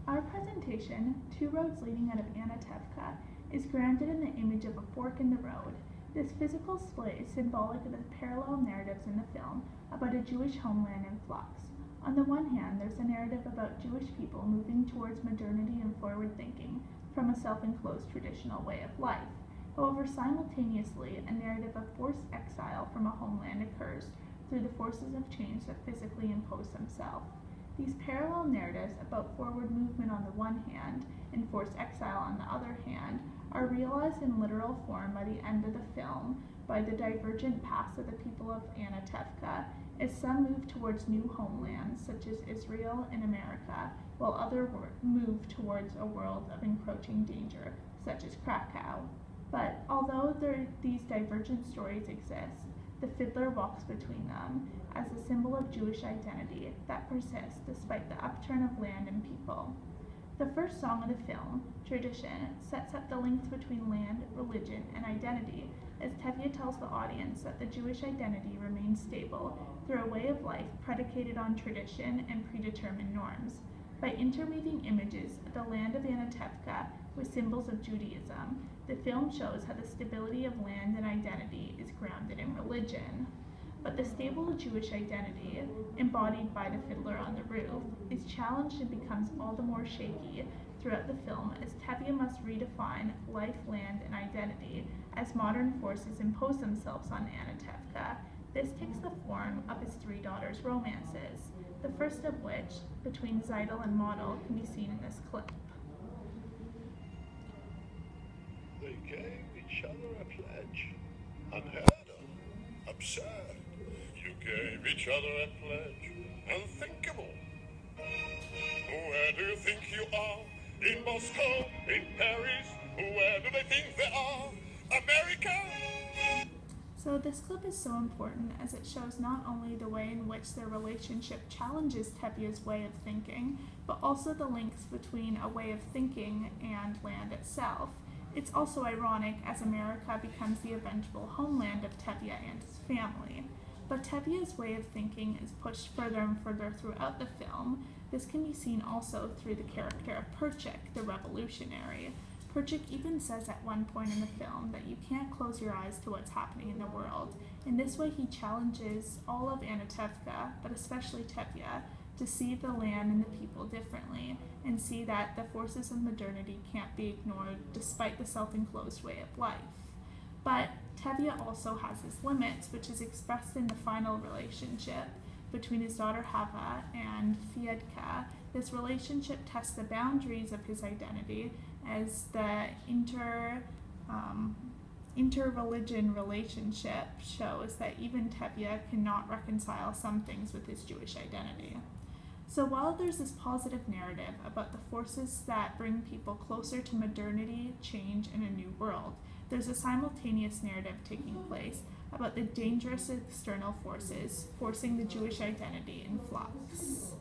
Our presentation, Two Roads Leading Out of Anatevka, is grounded in the image of a fork in the road. This physical display is symbolic of the parallel narratives in the film about a Jewish homeland in flux. On the one hand, there's a narrative about Jewish people moving towards modernity and forward thinking from a self-enclosed traditional way of life. However, simultaneously, a narrative of forced exile from a homeland occurs through the forces of change that physically impose themselves. These parallel narratives about forward movement on the one hand and forced exile on the other hand are realized in literal form by the end of the film by the divergent paths of the people of Anatevka, as some move towards new homelands such as Israel and America, while others move towards a world of encroaching danger such as Krakow. But although these divergent stories exist, the fiddler walks between them as a symbol of Jewish identity that persists despite the upturn of land and people. The first song of the film, Tradition, sets up the links between land, religion, and identity as Tevye tells the audience that the Jewish identity remains stable through a way of life predicated on tradition and predetermined norms. By interweaving images of the land of Anatevka with symbols of Judaism, the film shows how the stability of land and identity is grounded in religion. But the stable Jewish identity, embodied by the fiddler on the roof, is challenged and becomes all the more shaky throughout the film as Tevye must redefine life, land, and identity as modern forces impose themselves on Anatevka. This takes the form of his three daughters' romances, the first of which, between Zeidel and Model, can be seen in this clip. They gave each other a pledge. Unheard of. Absurd. You gave each other a pledge. Unthinkable. Where do you think you are? In Moscow? In Paris? Where do they think they are? America? So this clip is so important as it shows not only the way in which their relationship challenges Tevye's way of thinking, but also the links between a way of thinking and land itself. It's also ironic as America becomes the eventual homeland of Tevye and his family. But Tevye's way of thinking is pushed further and further throughout the film. This can be seen also through the character of Perchik, the revolutionary. Perchik even says at one point in the film that you can't close your eyes to what's happening in the world. In this way, he challenges all of Anatevka, but especially Tevye, to see the land and the people differently, and see that the forces of modernity can't be ignored despite the self-enclosed way of life. But Tevye also has his limits, which is expressed in the final relationship between his daughter Hava and Fiedka. This relationship tests the boundaries of his identity as the inter-religion relationship shows that even Tevye cannot reconcile some things with his Jewish identity. So while there's this positive narrative about the forces that bring people closer to modernity, change, and a new world, there's a simultaneous narrative taking place about the dangerous external forces forcing the Jewish identity in flux.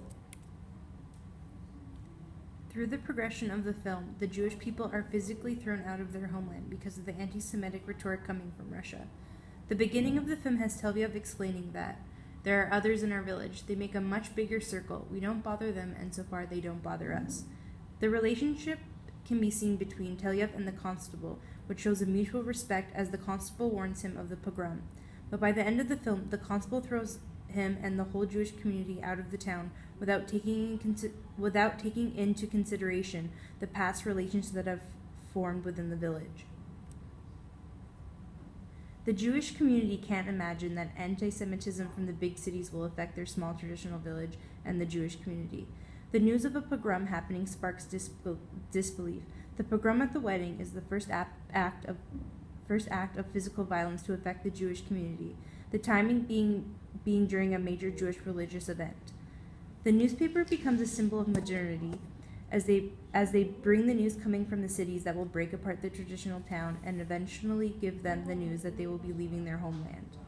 Through the progression of the film, the Jewish people are physically thrown out of their homeland because of the anti-Semitic rhetoric coming from Russia. The beginning of the film has Telyov explaining that there are others in our village. They make a much bigger circle. We don't bother them, and so far they don't bother us. The relationship can be seen between Telyov and the constable, which shows a mutual respect as the constable warns him of the pogrom. But by the end of the film, the constable throws him and the whole Jewish community out of the town without taking into consideration the past relations that have formed within the village. The Jewish community can't imagine that anti-Semitism from the big cities will affect their small traditional village and the Jewish community. The news of a pogrom happening sparks disbelief. The pogrom at the wedding is the first act of physical violence to affect the Jewish community, the timing being during a major Jewish religious event. The newspaper becomes a symbol of modernity as they bring the news coming from the cities that will break apart the traditional town and eventually give them the news that they will be leaving their homeland.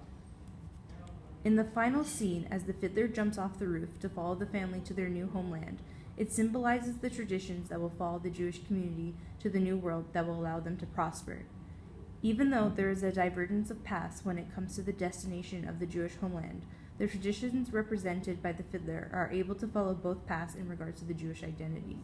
In the final scene, as the fiddler jumps off the roof to follow the family to their new homeland, it symbolizes the traditions that will follow the Jewish community to the new world that will allow them to prosper. Even though there is a divergence of paths when it comes to the destination of the Jewish homeland, the traditions represented by the fiddler are able to follow both paths in regards to the Jewish identity.